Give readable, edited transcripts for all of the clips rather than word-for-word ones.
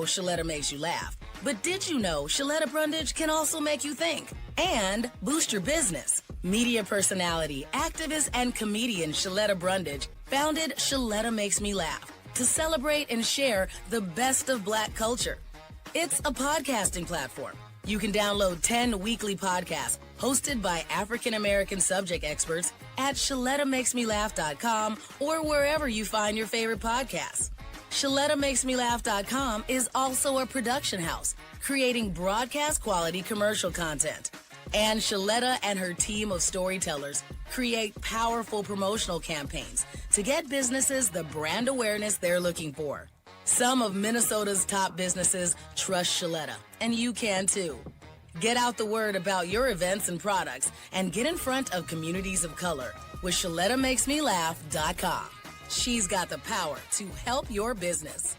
Shaletta makes you laugh, but did you know Shaletta Brundage can also make you think and boost your business? Media personality, activist, and comedian Shaletta Brundage founded Shaletta Makes Me Laugh to celebrate and share the best of Black culture. It's a podcasting platform. You can download 10 weekly podcasts hosted by African-American subject experts at ShalettaMakesMeLaugh.com or wherever you find your favorite podcasts. ShalettaMakesMeLaugh.com is also a production house, creating broadcast-quality commercial content. And Shaletta and her team of storytellers create powerful promotional campaigns to get businesses the brand awareness they're looking for. Some of Minnesota's top businesses trust Shaletta, and you can too. Get out the word about your events and products and get in front of communities of color with ShalettaMakesMeLaugh.com. She's got the power to help your business.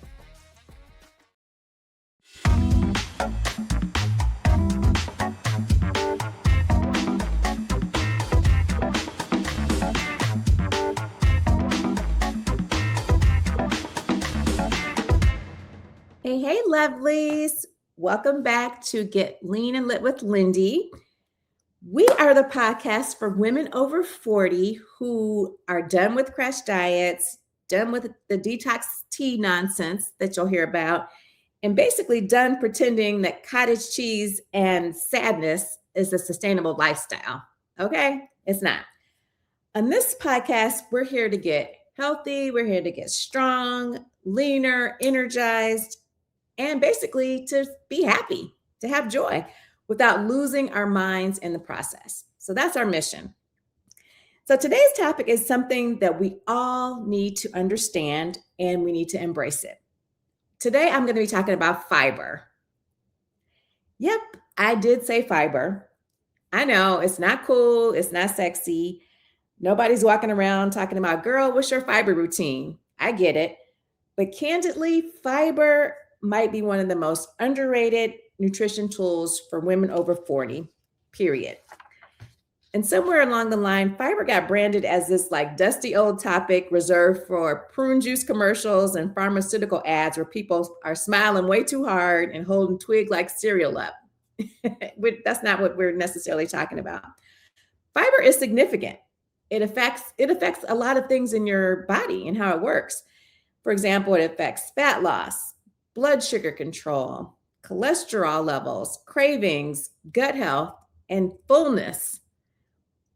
Hey, lovelies. Welcome back to Get Lean and Lit with Lindy. We are the podcast for women over 40 who are done with crash diets, done with the detox tea nonsense that you'll hear about, and basically done pretending that cottage cheese and sadness is a sustainable lifestyle. Okay? It's not. On this podcast, we're here to get healthy. We're here to get strong, leaner, energized, and basically to be happy, to have joy without losing our minds in the process. So that's our mission. So today's topic is something that we all need to understand and we need to embrace it. Today, I'm going to be talking about fiber. Yep, I did say fiber. I know it's not cool. It's not sexy. Nobody's walking around talking about, girl, what's your fiber routine? I get it. But candidly, fiber might be one of the most underrated nutrition tools for women over 40, period. And somewhere along the line, fiber got branded as this like dusty old topic reserved for prune juice commercials and pharmaceutical ads where people are smiling way too hard and holding twig-like cereal up. That's not what we're necessarily talking about. Fiber is significant. It affects a lot of things in your body and how it works. For example, it affects fat loss, blood sugar control, cholesterol levels, cravings, gut health, and fullness,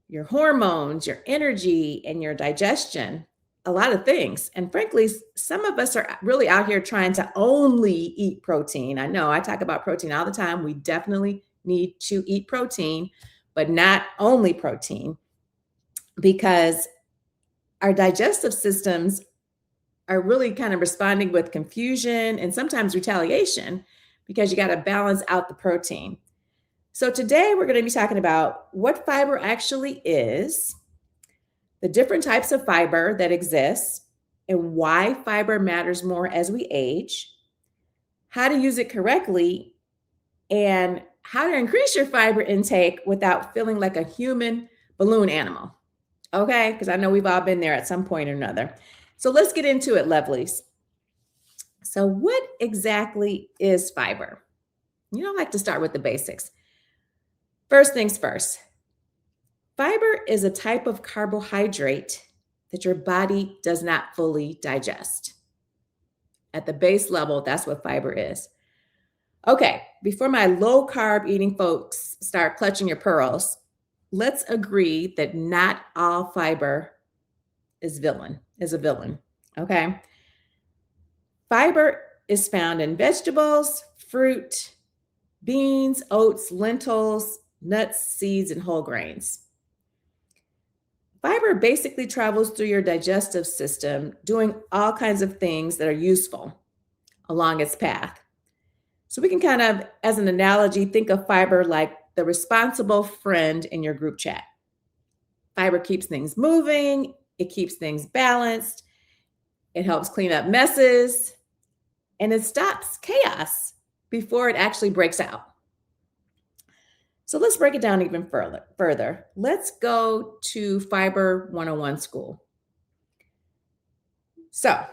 your hormones, your energy, and your digestion, a lot of things. And frankly, some of us are really out here trying to only eat protein. I know I talk about protein all the time. We definitely need to eat protein, but not only protein, because our digestive systems are really kind of responding with confusion and sometimes retaliation because you got to balance out the protein. So today we're going to be talking about what fiber actually is, the different types of fiber that exist, and why fiber matters more as we age, how to use it correctly, and how to increase your fiber intake without feeling like a human balloon animal. Okay? Because I know we've all been there at some point or another. So let's get into it, lovelies. So what exactly is fiber? I like to start with the basics. First things first, fiber is a type of carbohydrate that your body does not fully digest. At the base level, that's what fiber is. Okay, before my low carb eating folks start clutching your pearls, let's agree that not all fiber is a villain. Okay. Fiber is found in vegetables, fruit, beans, oats, lentils, nuts, seeds, and whole grains. Fiber basically travels through your digestive system, doing all kinds of things that are useful along its path. So we can kind of, as an analogy, think of fiber like the responsible friend in your group chat. Fiber keeps things moving. It keeps things balanced. It helps clean up messes, and it stops chaos before it actually breaks out. So let's break it down even further. Let's go to Fiber 101 school. So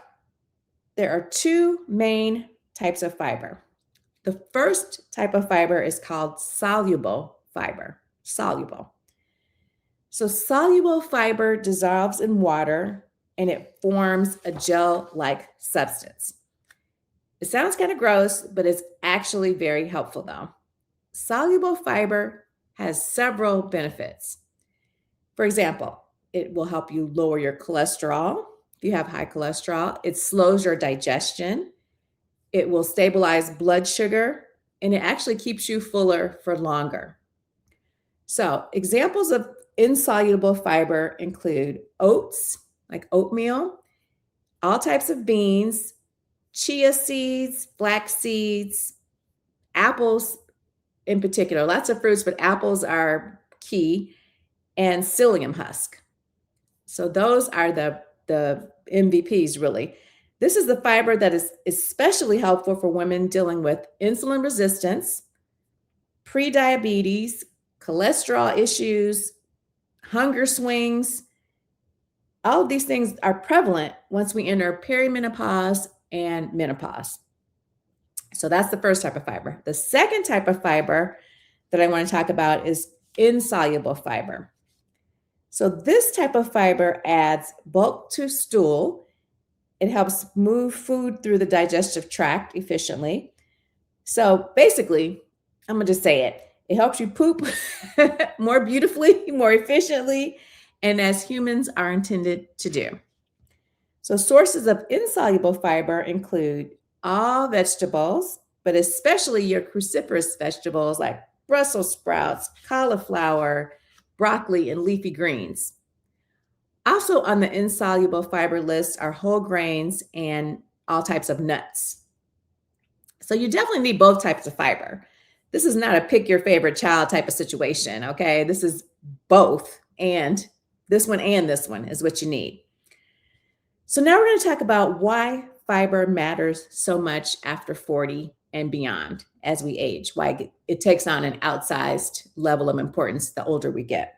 there are two main types of fiber. The first type of fiber is called soluble fiber. Soluble. So soluble fiber dissolves in water and it forms a gel-like substance. It sounds kind of gross, but it's actually very helpful though. Soluble fiber has several benefits. For example, it will help you lower your cholesterol. If you have high cholesterol, it slows your digestion. It will stabilize blood sugar, and it actually keeps you fuller for longer. So, examples of insoluble fiber include oats, like oatmeal, all types of beans, chia seeds, flax seeds, apples in particular, lots of fruits, but apples are key, and psyllium husk. So those are the MVPs really. This is the fiber that is especially helpful for women dealing with insulin resistance, prediabetes, cholesterol issues, hunger swings. All of these things are prevalent once we enter perimenopause and menopause. So that's the first type of fiber. The second type of fiber that I want to talk about is insoluble fiber. So this type of fiber adds bulk to stool. It helps move food through the digestive tract efficiently. So basically, I'm going to just say it. It helps you poop more beautifully, more efficiently, and as humans are intended to do. So sources of insoluble fiber include all vegetables, but especially your cruciferous vegetables like Brussels sprouts, cauliflower, broccoli, and leafy greens. Also on the insoluble fiber list are whole grains and all types of nuts. So you definitely need both types of fiber. This is not a pick your favorite child type of situation, okay? This is both, and this one is what you need. So now we're going to talk about why fiber matters so much after 40 and beyond as we age, why it takes on an outsized level of importance the older we get.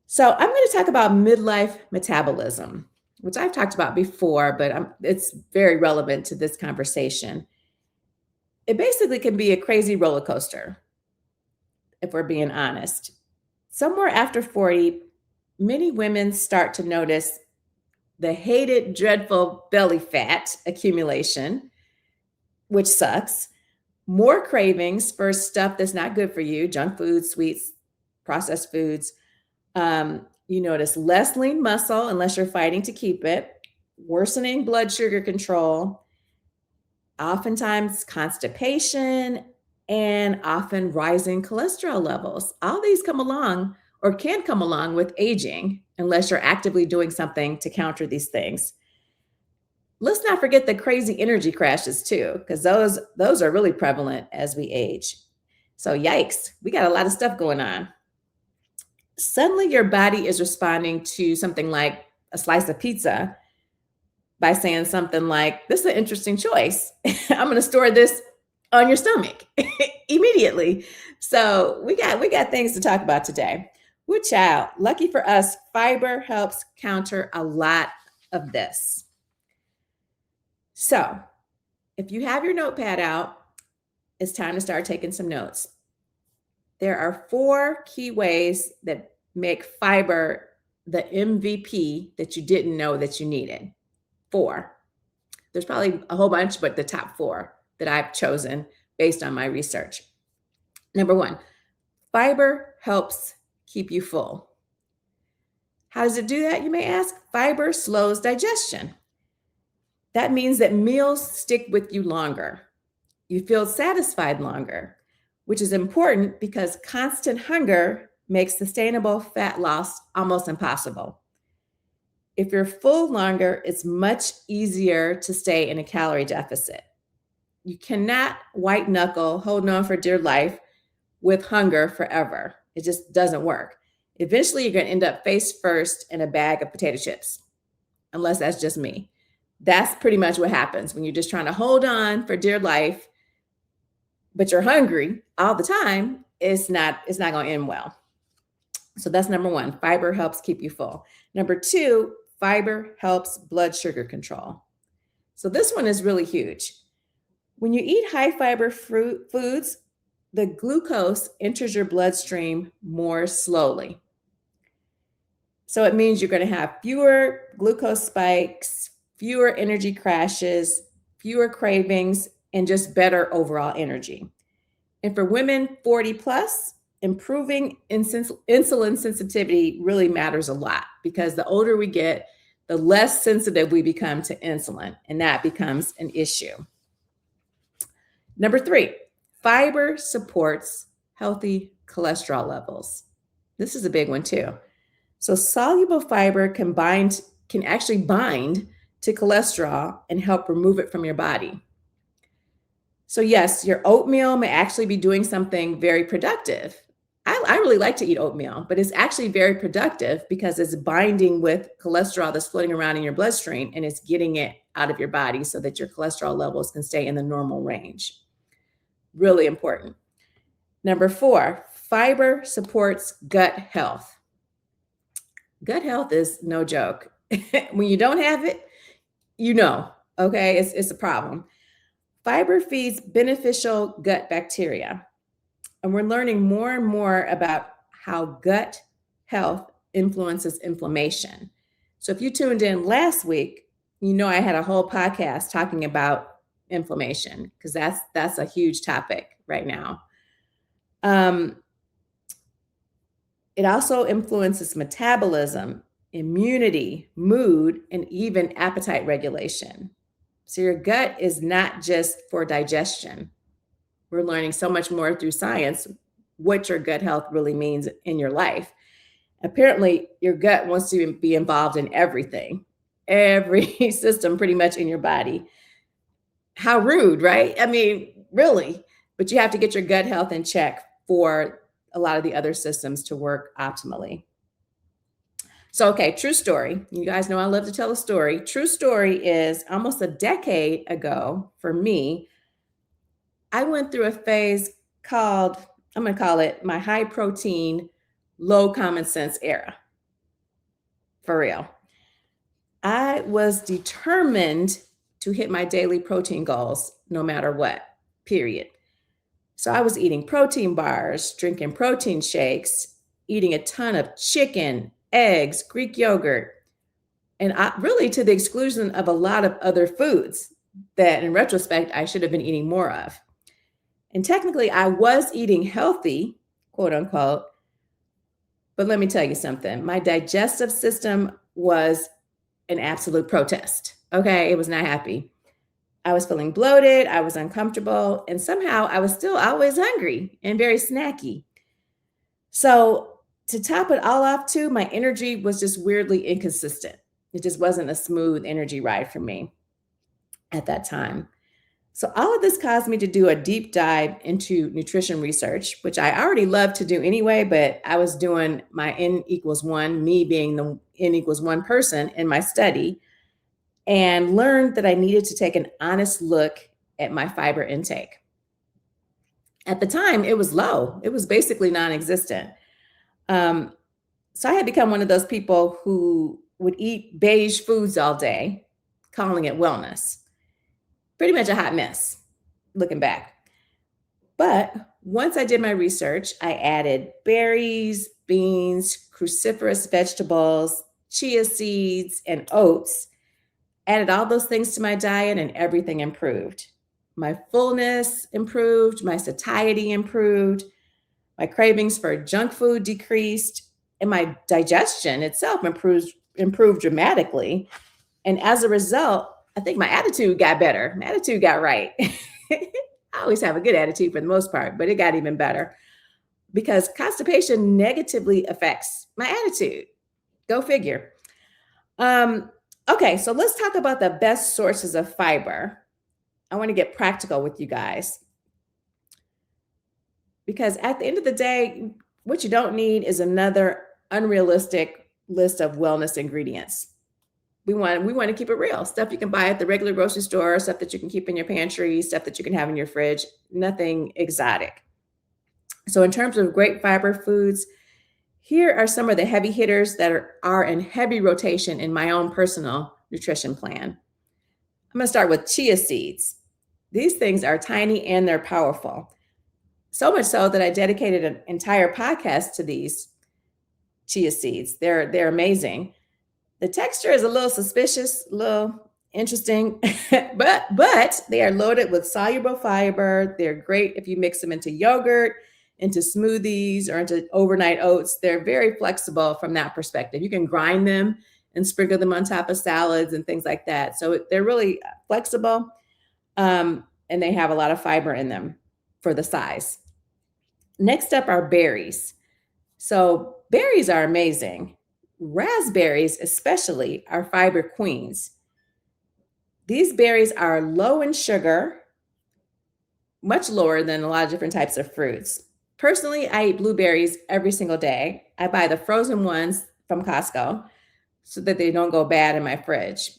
So I'm going to talk about midlife metabolism, which I've talked about before, but it's very relevant to this conversation. It basically can be a crazy roller coaster, if we're being honest. Somewhere after 40, many women start to notice the hated, dreadful belly fat accumulation, which sucks, more cravings for stuff that's not good for you, junk foods, sweets, processed foods. You notice less lean muscle unless you're fighting to keep it, worsening blood sugar control, oftentimes constipation, and often rising cholesterol levels. All these come along or can come along with aging unless you're actively doing something to counter these things. Let's not forget the crazy energy crashes too, because those are really prevalent as we age. So yikes, we got a lot of stuff going on. Suddenly your body is responding to something like a slice of pizza by saying something like, this is an interesting choice. I'm going to store this on your stomach immediately. So we got things to talk about today. Good child. Lucky for us, fiber helps counter a lot of this. So if you have your notepad out, it's time to start taking some notes. There are 4 key ways that make fiber the MVP that you didn't know that you needed. 4. There's probably a whole bunch, but the top 4 that I've chosen based on my research. Number 1, fiber helps keep you full. How does it do that, you may ask? Fiber slows digestion. That means that meals stick with you longer. You feel satisfied longer, which is important because constant hunger makes sustainable fat loss almost impossible. If you're full longer, it's much easier to stay in a calorie deficit. You cannot white knuckle, holding on for dear life with hunger forever. It just doesn't work. Eventually, you're going to end up face first in a bag of potato chips, unless that's just me. That's pretty much what happens when you're just trying to hold on for dear life, but you're hungry all the time. It's not going to end well. So that's number 1. Fiber helps keep you full. Number 2, fiber helps blood sugar control. So this one is really huge. When you eat high fiber fruit foods, the glucose enters your bloodstream more slowly. So it means you're going to have fewer glucose spikes, fewer energy crashes, fewer cravings, and just better overall energy. And for women 40 plus, improving insulin sensitivity really matters a lot because the older we get, the less sensitive we become to insulin, and that becomes an issue. Number 3, fiber supports healthy cholesterol levels. This is a big one too. So soluble fiber can actually bind to cholesterol and help remove it from your body. So yes, your oatmeal may actually be doing something very productive. I really like to eat oatmeal, but it's actually very productive because it's binding with cholesterol that's floating around in your bloodstream and it's getting it out of your body so that your cholesterol levels can stay in the normal range. Really important. Number 4, fiber supports gut health. Gut health is no joke. When you don't have it, okay, it's a problem. Fiber feeds beneficial gut bacteria. And we're learning more and more about how gut health influences inflammation. So if you tuned in last week, I had a whole podcast talking about inflammation because that's a huge topic right now. It also influences metabolism, immunity, mood, and even appetite regulation. So your gut is not just for digestion. We're learning so much more through science what your gut health really means in your life. Apparently, your gut wants to be involved in everything, every system pretty much in your body. How rude, right? I mean, really. But you have to get your gut health in check for a lot of the other systems to work optimally. So, okay, true story. You guys know I love to tell a story. True story is almost a decade ago for me, I went through a phase called, I'm going to call it my high protein, low common sense era. For real. I was determined to hit my daily protein goals no matter what, period. So I was eating protein bars, drinking protein shakes, eating a ton of chicken, eggs, Greek yogurt, and really to the exclusion of a lot of other foods that in retrospect, I should have been eating more of. And technically I was eating healthy, quote unquote, but let me tell you something. My digestive system was an absolute protest. Okay. It was not happy. I was feeling bloated. I was uncomfortable. And somehow I was still always hungry and very snacky. So to top it all off too, my energy was just weirdly inconsistent. It just wasn't a smooth energy ride for me at that time. So all of this caused me to do a deep dive into nutrition research, which I already loved to do anyway, but I was doing my N=1, me being the N=1 person in my study, and learned that I needed to take an honest look at my fiber intake. At the time, it was low. It was basically non-existent. So I had become one of those people who would eat beige foods all day, calling it wellness. Pretty much a hot mess, looking back. But once I did my research, I added berries, beans, cruciferous vegetables, chia seeds, and oats, added all those things to my diet, and everything improved. My fullness improved, my satiety improved, my cravings for junk food decreased, and my digestion itself improved dramatically. And as a result, I think my attitude got better. My attitude got right. I always have a good attitude for the most part, but it got even better because constipation negatively affects my attitude. Go figure. Okay, so let's talk about the best sources of fiber. I want to get practical with you guys because at the end of the day, what you don't need is another unrealistic list of wellness ingredients. We want to keep it real. Stuff you can buy at the regular grocery store, stuff that you can keep in your pantry, stuff that you can have in your fridge, nothing exotic. So in terms of great fiber foods, here are some of the heavy hitters that are in heavy rotation in my own personal nutrition plan. I'm going to start with chia seeds. These things are tiny and they're powerful. So much so that I dedicated an entire podcast to these chia seeds. They're amazing. The texture is a little suspicious, a little interesting, but they are loaded with soluble fiber. They're great if you mix them into yogurt, into smoothies, or into overnight oats. They're very flexible from that perspective. You can grind them and sprinkle them on top of salads and things like that. So they're really flexible, and they have a lot of fiber in them for the size. Next up are berries. So berries are amazing. Raspberries, especially, are fiber queens. These berries are low in sugar, much lower than a lot of different types of fruits. Personally, I eat blueberries every single day. I buy the frozen ones from Costco so that they don't go bad in my fridge.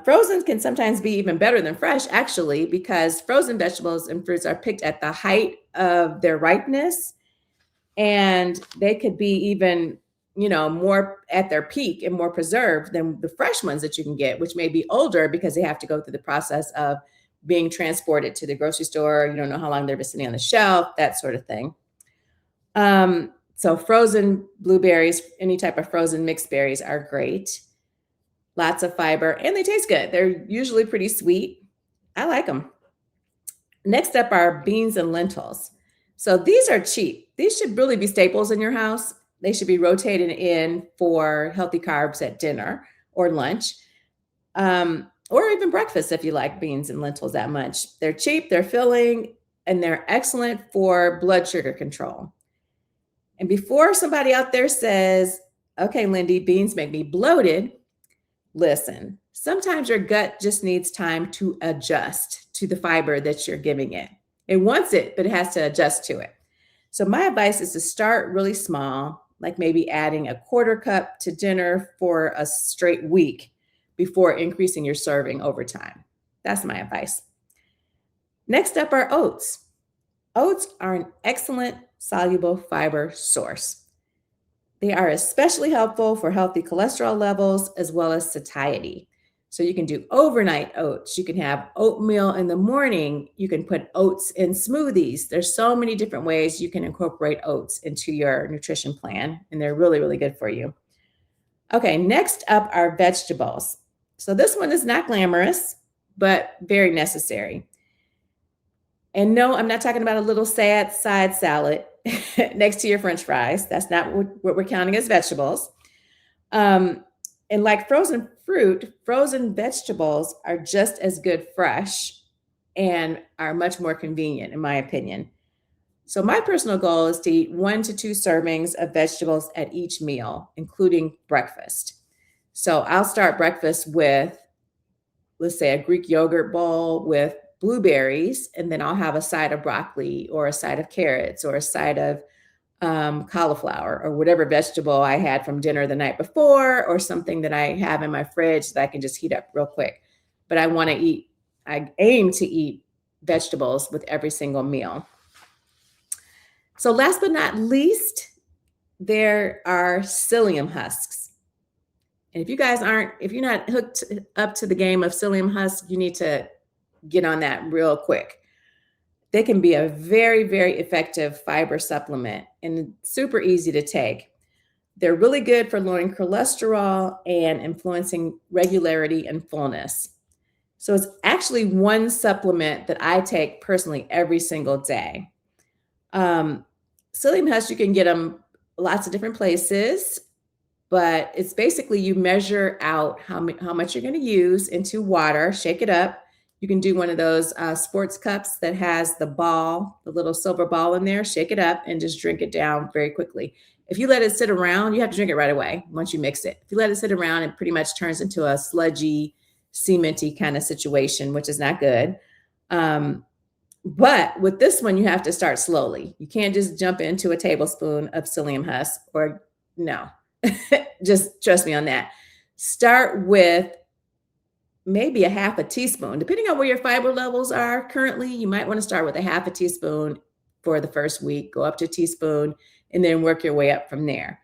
Frozen can sometimes be even better than fresh, actually, because frozen vegetables and fruits are picked at the height of their ripeness, and they could be even more at their peak and more preserved than the fresh ones that you can get, which may be older because they have to go through the process of being transported to the grocery store. You don't know how long they've been sitting on the shelf, that sort of thing. So frozen blueberries, any type of frozen mixed berries are great. Lots of fiber, and they taste good. They're usually pretty sweet. I like them. Next up are beans and lentils. So these are cheap. These should really be staples in your house. They should be rotated in for healthy carbs at dinner or lunch, or even breakfast if you like beans and lentils that much. They're cheap, they're filling, and they're excellent for blood sugar control. And before somebody out there says, okay, Lindy, beans make me bloated, listen, sometimes your gut just needs time to adjust to the fiber that you're giving it. It wants it, but it has to adjust to it. So my advice is to start really small, like maybe adding a quarter cup to dinner for a straight week before increasing your serving over time. That's my advice. Next up are oats. Oats are an excellent soluble fiber source. They are especially helpful for healthy cholesterol levels as well as satiety. So you can do overnight oats. You can have oatmeal in the morning. You can put oats in smoothies. There's so many different ways you can incorporate oats into your nutrition plan, and they're really, really good for you. Okay, next up are vegetables. So this one is not glamorous, but very necessary. And no, I'm not talking about a little sad side salad next to your French fries. That's not what we're counting as vegetables. And like frozen fruit, frozen vegetables are just as good fresh and are much more convenient, in my opinion. So my personal goal is to eat 1 to 2 servings of vegetables at each meal, including breakfast. So I'll start breakfast with, let's say, a Greek yogurt bowl with blueberries, and then I'll have a side of broccoli or a side of carrots or a side of cauliflower or whatever vegetable I had from dinner the night before, or something that I have in my fridge that I can just heat up real quick. But I aim to eat vegetables with every single meal. So last but not least, there are psyllium husks. And if you're not hooked up to the game of psyllium husks, you need to get on that real quick. They can be a very, very effective fiber supplement and super easy to take. They're really good for lowering cholesterol and influencing regularity and fullness. So it's actually one supplement that I take personally every single day. Psyllium husks, you can get them lots of different places, but it's basically you measure out how much you're going to use into water, shake it up. You can do one of those sports cups that has the little silver ball in there, shake it up and just drink it down very quickly. If you let it sit around, you have to drink it right away once you mix it. If you let it sit around, it pretty much turns into a sludgy, cementy kind of situation, which is not good. But with this one, you have to start slowly. You can't just jump into a tablespoon of psyllium husk, or no, just trust me on that. Start with maybe a half a teaspoon, depending on where your fiber levels are currently. You might want to start with a half a teaspoon for the first week, go up to a teaspoon, and then work your way up from there.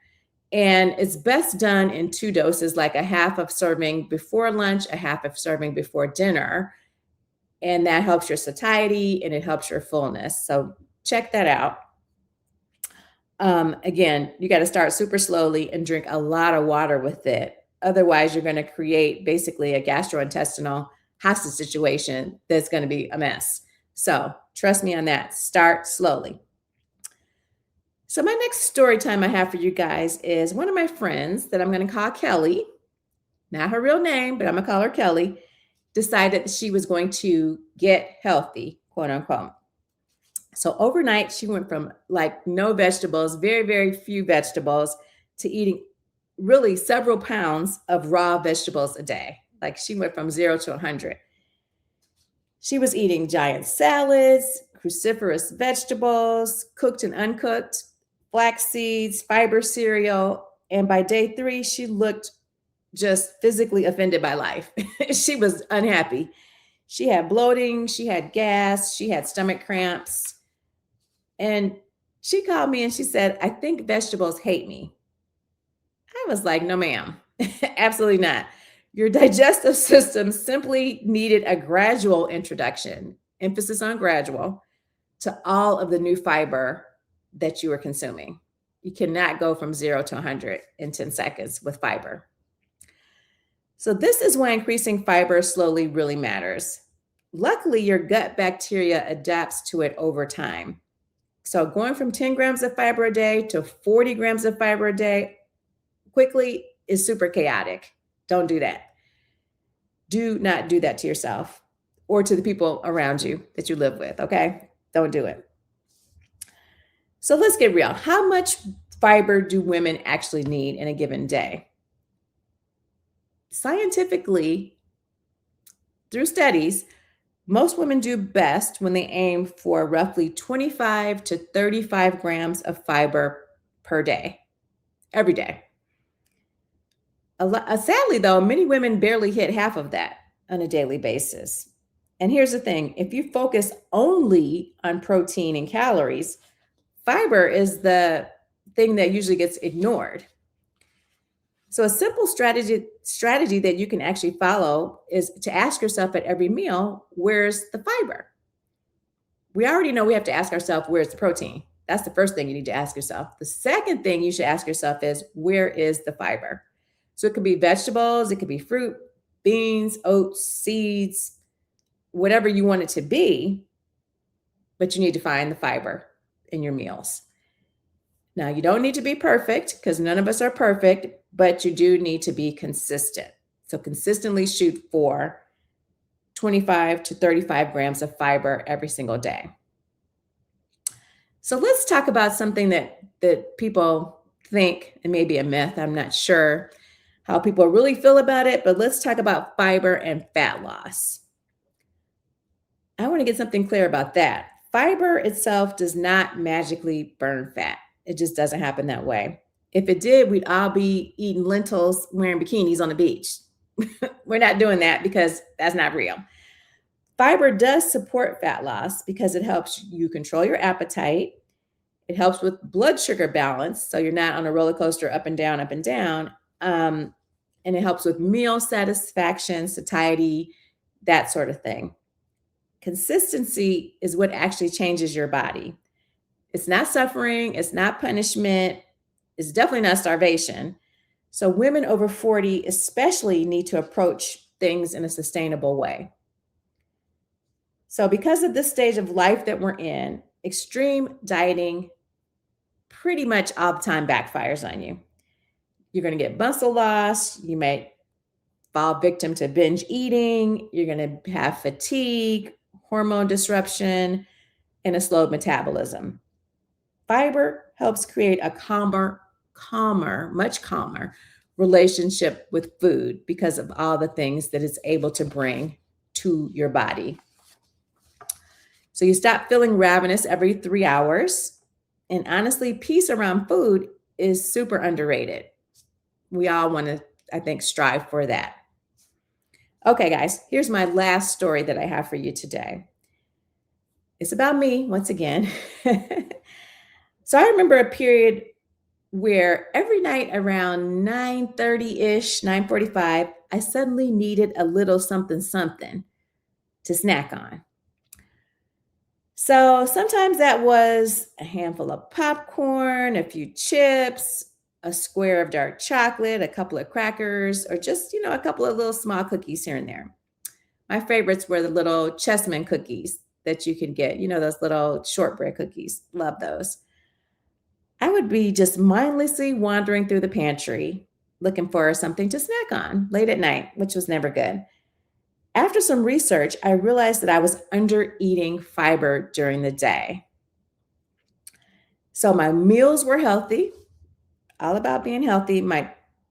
And it's best done in 2 doses, like a half of serving before lunch, a half of serving before dinner. And that helps your satiety and it helps your fullness. So check that out. Again, you got to start super slowly and drink a lot of water with it. Otherwise, you're going to create basically a gastrointestinal hostage situation that's going to be a mess. So trust me on that. Start slowly. So my next story time I have for you guys is one of my friends that I'm going to call Kelly, not her real name, but I'm going to call her Kelly, decided that she was going to get healthy, quote unquote. So overnight, she went from like no vegetables, very, very few vegetables, to eating really several pounds of raw vegetables a day. Like she went from 0 to 100. She was eating giant salads, cruciferous vegetables, cooked and uncooked, flax seeds, fiber cereal. And by day 3, she looked just physically offended by life. She was unhappy. She had bloating, she had gas, she had stomach cramps. And she called me and she said, I think vegetables hate me. I was like, no, ma'am, absolutely not. Your digestive system simply needed a gradual introduction, emphasis on gradual, to all of the new fiber that you were consuming. You cannot go from 0 to 100 in 10 seconds with fiber. So this is why increasing fiber slowly really matters. Luckily, your gut bacteria adapts to it over time. So going from 10 grams of fiber a day to 40 grams of fiber a day quickly is super chaotic. Don't do that. Do not do that to yourself or to the people around you that you live with, okay? Don't do it. So let's get real. How much fiber do women actually need in a given day? Scientifically, through studies, most women do best when they aim for roughly 25 to 35 grams of fiber per day, every day. Sadly, though, many women barely hit half of that on a daily basis. And here's the thing, if you focus only on protein and calories, fiber is the thing that usually gets ignored. So a simple strategy that you can actually follow is to ask yourself at every meal, where's the fiber? We already know we have to ask ourselves, where's the protein? That's the first thing you need to ask yourself. The second thing you should ask yourself is, where is the fiber? So it could be vegetables, it could be fruit, beans, oats, seeds, whatever you want it to be, but you need to find the fiber in your meals. Now, you don't need to be perfect because none of us are perfect, but you do need to be consistent. So consistently shoot for 25 to 35 grams of fiber every single day. So let's talk about something that people think, and maybe a myth, I'm not sure how people really feel about it, but let's talk about fiber and fat loss. I want to get something clear about that. Fiber itself does not magically burn fat. It just doesn't happen that way. If it did, we'd all be eating lentils, wearing bikinis on the beach. We're not doing that because that's not real. Fiber does support fat loss because it helps you control your appetite. It helps with blood sugar balance, so you're not on a roller coaster up and down, up and down. And it helps with meal satisfaction, satiety, that sort of thing. Consistency is what actually changes your body. It's not suffering. It's not punishment. It's definitely not starvation. So women over 40 especially need to approach things in a sustainable way. So because of this stage of life that we're in, extreme dieting pretty much all the time backfires on you. You're going to get muscle loss. You may fall victim to binge eating. You're going to have fatigue, hormone disruption, and a slowed metabolism. Fiber helps create a much calmer relationship with food because of all the things that it's able to bring to your body. So you stop feeling ravenous every 3 hours. And honestly, peace around food is super underrated. We all want to, I think, strive for that. Okay, guys, here's my last story that I have for you today. It's about me, once again. So I remember a period where every night around 9:30-ish, 9:45, I suddenly needed a little something. to snack on. So sometimes that was a handful of popcorn, a few chips, a square of dark chocolate, a couple of crackers, or just, a couple of little small cookies here and there. My favorites were the little chessman cookies that you can get, those little shortbread cookies. Love those. I would be just mindlessly wandering through the pantry looking for something to snack on late at night, which was never good. After some research, I realized that I was under eating fiber during the day. So my meals were healthy, all about being healthy.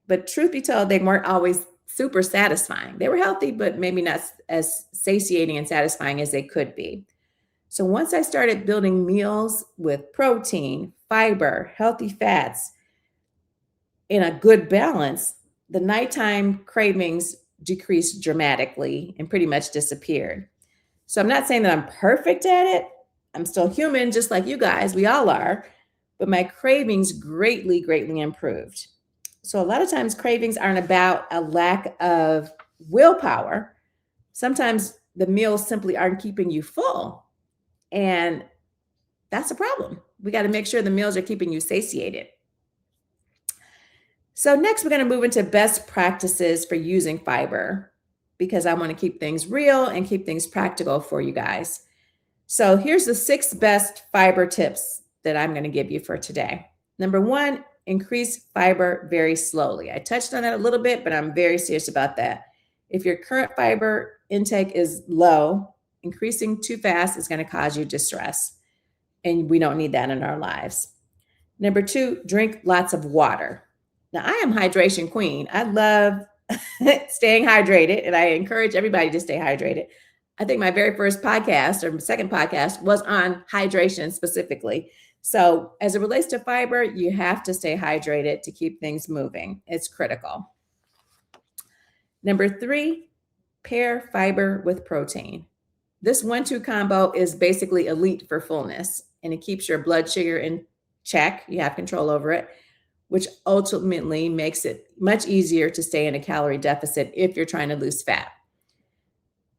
But truth be told, they weren't always super satisfying. They were healthy, but maybe not as satiating and satisfying as they could be. So once I started building meals with protein, fiber, healthy fats in a good balance, the nighttime cravings decreased dramatically and pretty much disappeared. So I'm not saying that I'm perfect at it. I'm still human, just like you guys. We all are. But my cravings greatly, greatly improved. So a lot of times cravings aren't about a lack of willpower. Sometimes the meals simply aren't keeping you full. And that's a problem. We got to make sure the meals are keeping you satiated. So next, we're going to move into best practices for using fiber because I want to keep things real and keep things practical for you guys. So here's the 6 best fiber tips that I'm going to give you for today. Number 1, increase fiber very slowly. I touched on that a little bit, but I'm very serious about that. If your current fiber intake is low, increasing too fast is going to cause you distress, and we don't need that in our lives. Number 2, drink lots of water. Now, I am hydration queen. I love staying hydrated, and I encourage everybody to stay hydrated. I think my very first podcast or second podcast was on hydration specifically. So as it relates to fiber, you have to stay hydrated to keep things moving. It's critical. Number 3, pair fiber with protein. This 1-2 combo is basically elite for fullness, and it keeps your blood sugar in check. You have control over it, which ultimately makes it much easier to stay in a calorie deficit if you're trying to lose fat.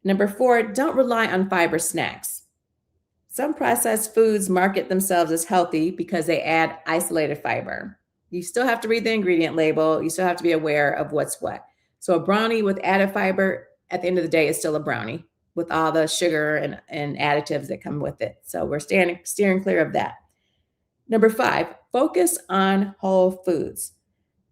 Number 4, don't rely on fiber snacks. Some processed foods market themselves as healthy because they add isolated fiber. You still have to read the ingredient label. You still have to be aware of what's what. So a brownie with added fiber at the end of the day is still a brownie with all the sugar and additives that come with it. So we're steering clear of that. Number 5, focus on whole foods.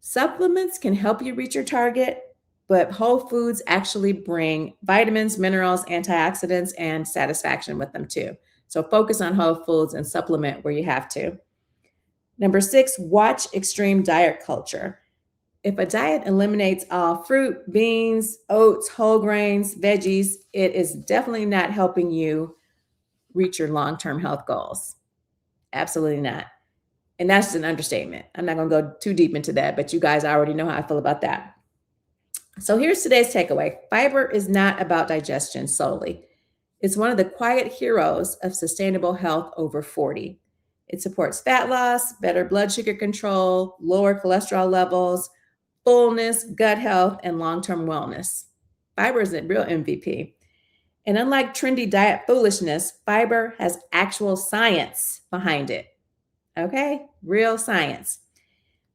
Supplements can help you reach your target, but whole foods actually bring vitamins, minerals, antioxidants, and satisfaction with them too. So focus on whole foods and supplement where you have to. Number 6, watch extreme diet culture. If a diet eliminates all fruit, beans, oats, whole grains, veggies, it is definitely not helping you reach your long-term health goals. Absolutely not. And that's just an understatement. I'm not going to go too deep into that, but you guys already know how I feel about that. So here's today's takeaway. Fiber is not about digestion solely. It's one of the quiet heroes of sustainable health over 40. It supports fat loss, better blood sugar control, lower cholesterol levels, fullness, gut health, and long-term wellness. Fiber is a real MVP. And unlike trendy diet foolishness, fiber has actual science behind it. Okay? Real science.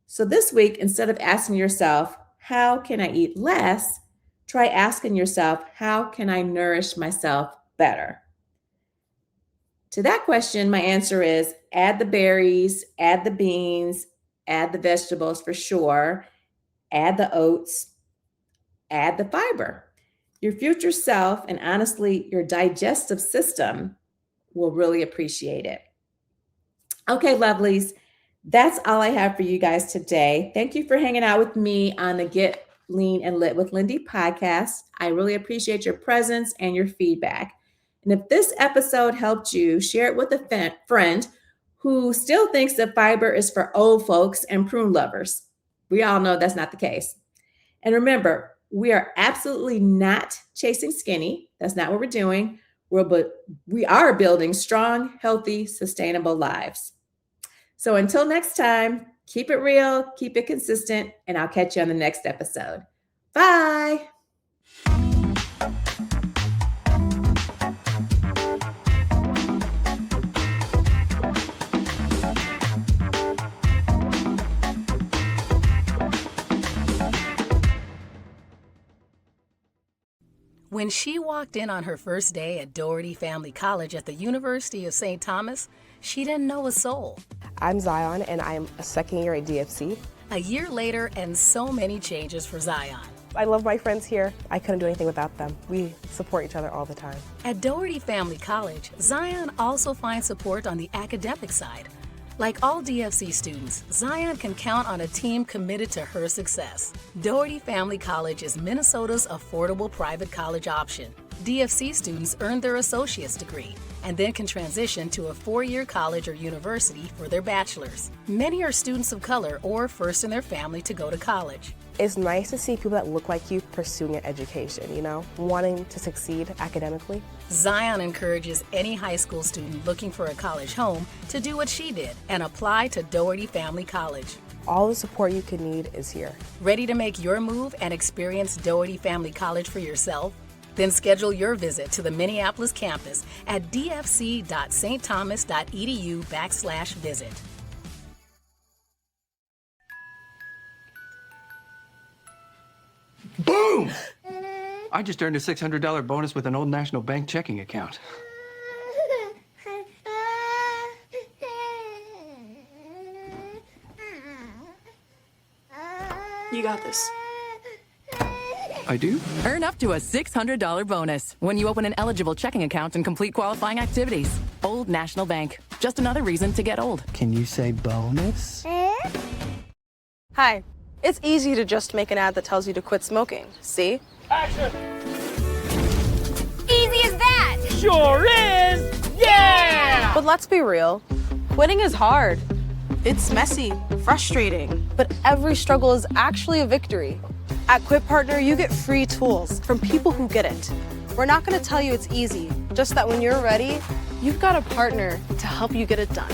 So this week, instead of asking yourself, how can I eat less? Try asking yourself, how can I nourish myself better? To that question, my answer is add the berries, add the beans, add the vegetables for sure, add the oats, add the fiber. Your future self and honestly, your digestive system will really appreciate it. Okay, lovelies, that's all I have for you guys today. Thank you for hanging out with me on the Get Lean and Lit with Lindy podcast. I really appreciate your presence and your feedback. And if this episode helped you, share it with a friend who still thinks that fiber is for old folks and prune lovers. We all know that's not the case. And remember, we are absolutely not chasing skinny. That's not what we're doing. We are building strong, healthy, sustainable lives. So until next time, keep it real, keep it consistent, and I'll catch you on the next episode. Bye. When she walked in on her first day at Doherty Family College at the University of St. Thomas, she didn't know a soul. I'm Zion, and I'm a second year at DFC. A year later, and so many changes for Zion. I love my friends here. I couldn't do anything without them. We support each other all the time. At Doherty Family College, Zion also finds support on the academic side. Like all DFC students, Zion can count on a team committed to her success. Doherty Family College is Minnesota's affordable private college option. DFC students earn their associate's degree and then can transition to a 4-year college or university for their bachelor's. Many are students of color or first in their family to go to college. It's nice to see people that look like you pursuing an education, wanting to succeed academically. Zion encourages any high school student looking for a college home to do what she did and apply to Doherty Family College. All the support you could need is here. Ready to make your move and experience Doherty Family College for yourself? Then schedule your visit to the Minneapolis campus at dfc.stthomas.edu/visit. Boom! I just earned a $600 bonus with an Old National Bank checking account. You got this. I do? Earn up to a $600 bonus when you open an eligible checking account and complete qualifying activities. Old National Bank. Just another reason to get old. Can you say bonus? Hi. It's easy to just make an ad that tells you to quit smoking. See? Action! Easy as that! Sure is! Yeah! But let's be real. Quitting is hard. It's messy, frustrating, but every struggle is actually a victory. At Quit Partner, you get free tools from people who get it. We're not going to tell you it's easy, just that when you're ready, you've got a partner to help you get it done.